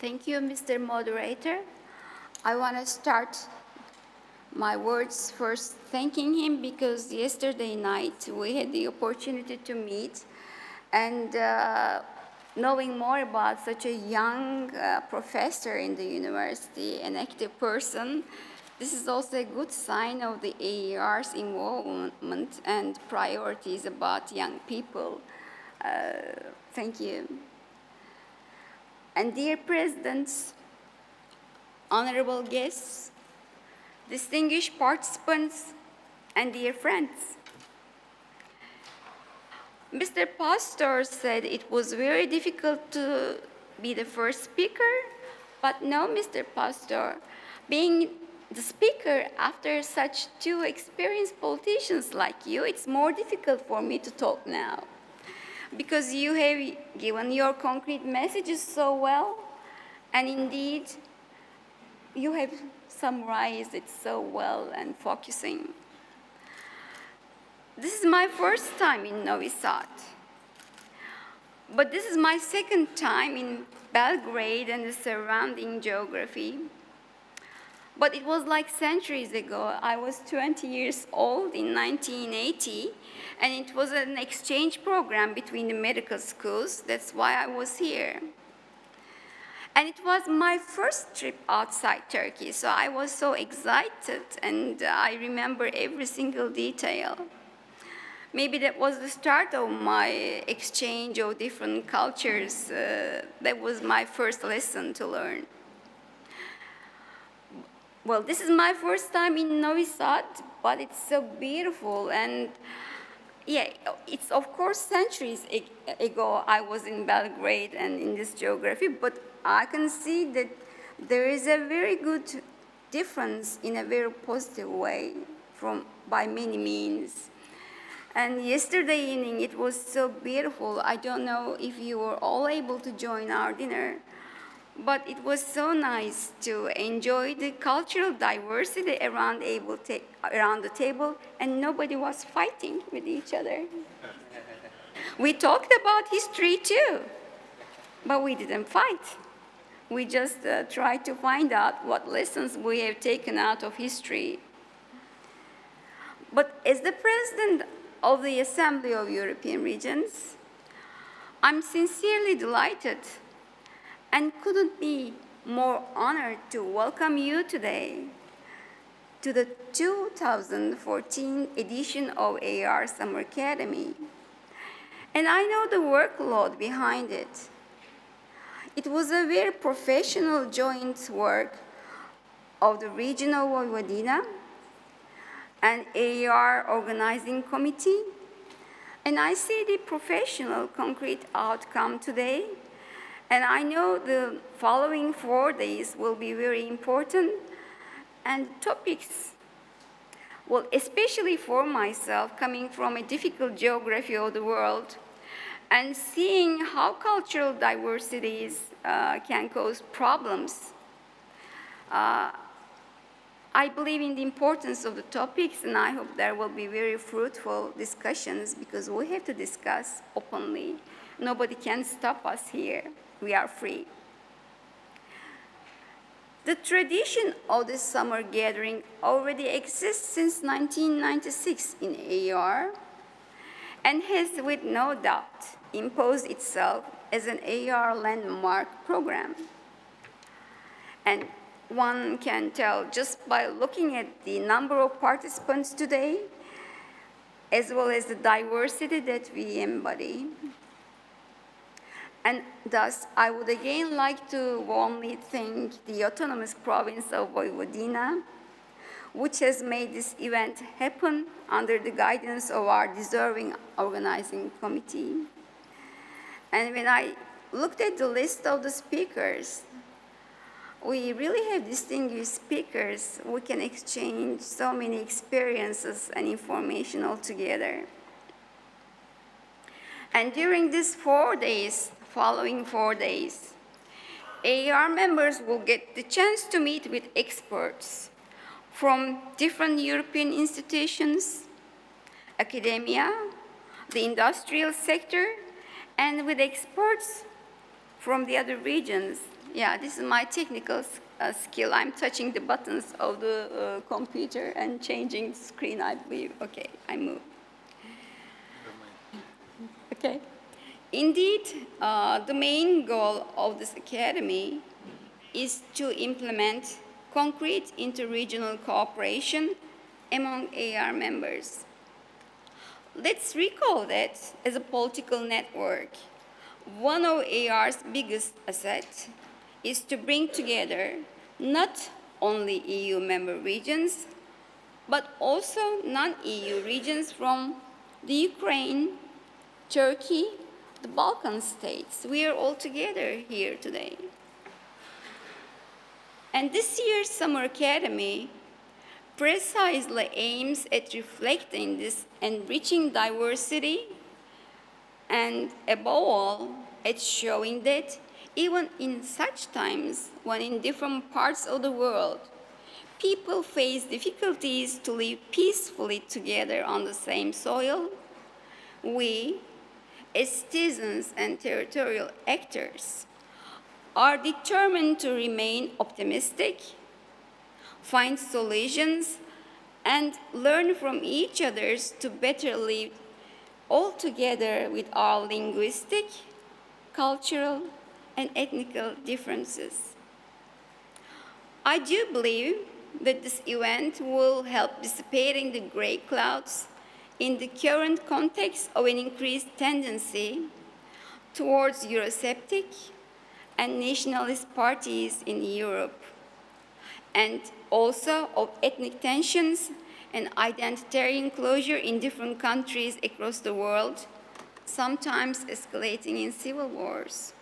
Thank you, Mr. Moderator. I want to start my words first thanking him because yesterday night we had the opportunity to meet and knowing more about such a young professor in the university, an active person, this is also a good sign of the AER's involvement and priorities about young people. Thank you. And dear presidents, honorable guests, distinguished participants, and dear friends. Mr. Pastor said it was very difficult to be the first speaker, but no, Mr. Pastor, being the speaker after such two experienced politicians like you, it's more difficult for me to talk now. Because you have given your concrete messages so well, and indeed, you have summarized it so well and focusing. This is my first time in Novi Sad, but this is my second time in Belgrade and the surrounding geography. But it was like centuries ago. I was 20 years old in 1980, and it was an exchange program between the medical schools. That's why I was here. And it was my first trip outside Turkey, so I was so excited, and I remember every single detail. Maybe that was the start of my exchange of different cultures. That was my first lesson to learn. Well, this is my first time in Novi Sad, but it's so beautiful. And yeah, it's of course centuries ago I was in Belgrade and in this geography, but I can see that there is a very good difference in a very positive way by many means. And yesterday evening it was so beautiful. I don't know if you were all able to join our dinner, but it was so nice to enjoy the cultural diversity around the table, and nobody was fighting with each other. We talked about history too, but we didn't fight. We just tried to find out what lessons we have taken out of history. But as the president of the Assembly of European Regions, I'm sincerely delighted and couldn't be more honored to welcome you today to the 2014 edition of AR Summer Academy. And I know the workload behind it. It was a very professional joint work of the Regional Vojvodina and AR Organizing Committee. And I see the professional concrete outcome today. And I know the following 4 days will be very important, and topics, well, especially for myself, coming from a difficult geography of the world, and seeing how cultural diversities can cause problems. I believe in the importance of the topics, and I hope there will be very fruitful discussions because we have to discuss openly. Nobody can stop us here. We are free. The tradition of this summer gathering already exists since 1996 in AR and has, with no doubt, imposed itself as an AR landmark program. And one can tell just by looking at the number of participants today, as well as the diversity that we embody. And thus, I would again like to warmly thank the Autonomous Province of Vojvodina, which has made this event happen under the guidance of our deserving organizing committee. And when I looked at the list of the speakers, we really have distinguished speakers. We can exchange so many experiences and information all together. And during these 4 days, following 4 days, AR members will get the chance to meet with experts from different European institutions, academia, the industrial sector, and with experts from the other regions Yeah, this is my technical skill. I'm touching the buttons of the computer and changing the screen, I believe. Okay, I move. Okay. Indeed, the main goal of this academy is to implement concrete interregional cooperation among AR members. Let's recall that as a political network, one of AR's biggest assets is to bring together not only EU member regions, but also non-EU regions from the Ukraine, Turkey, the Balkan states. We are all together here today. And this year's Summer Academy precisely aims at reflecting this enriching diversity and, above all, at showing that even in such times when in different parts of the world people face difficulties to live peacefully together on the same soil, we, as citizens and territorial actors, are determined to remain optimistic, find solutions, and learn from each other to better live all together with our linguistic, cultural, and ethnical differences. I do believe that this event will help dissipating the gray clouds in the current context of an increased tendency towards Eurosceptic and nationalist parties in Europe, and also of ethnic tensions and identitarian closure in different countries across the world, sometimes escalating in civil wars.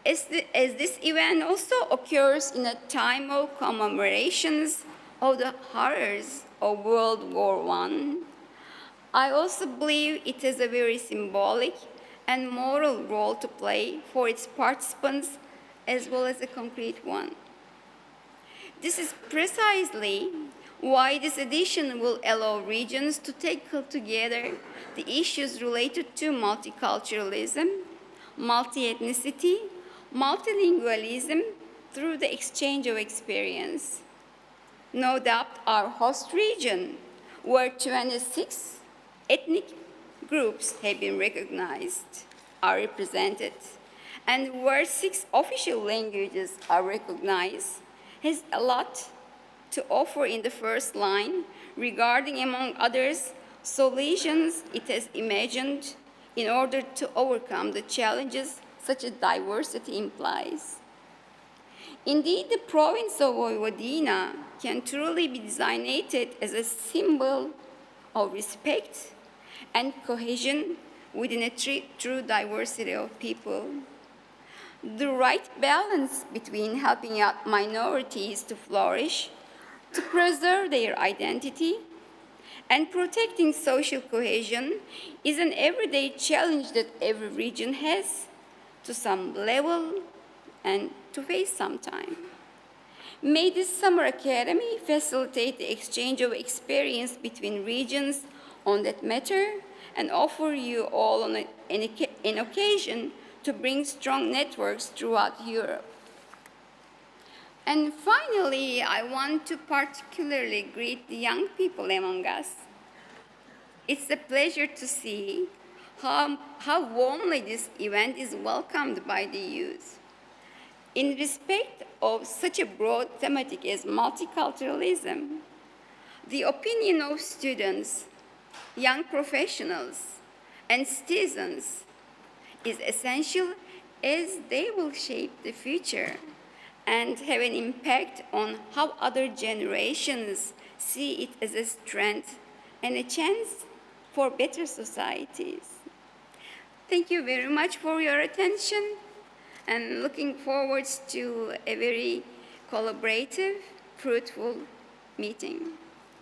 As this event also occurs in a time of commemorations of the horrors of World War I also believe it has a very symbolic and moral role to play for its participants as well as a concrete one. This is precisely why this edition will allow regions to tackle together the issues related to multiculturalism, multi-ethnicity, multilingualism through the exchange of experience. No doubt our host region, where 26 ethnic groups have been recognized, are represented, and where 6 official languages are recognized, has a lot to offer in the first line regarding, among others, solutions it has imagined in order to overcome the challenges such as diversity implies. Indeed, the province of Vojvodina can truly be designated as a symbol of respect and cohesion within a true diversity of people. The right balance between helping out minorities to flourish, to preserve their identity, and protecting social cohesion is an everyday challenge that every region has to some level and to face sometime. May this Summer Academy facilitate the exchange of experience between regions on that matter and offer you all an occasion to bring strong networks throughout Europe. And finally, I want to particularly greet the young people among us. It's a pleasure to see how warmly this event is welcomed by the youth. In respect of such a broad thematic as multiculturalism, the opinion of students, young professionals, and citizens is essential as they will shape the future and have an impact on how other generations see it as a strength and a chance for better societies. Thank you very much for your attention, and looking forward to a very collaborative, fruitful meeting.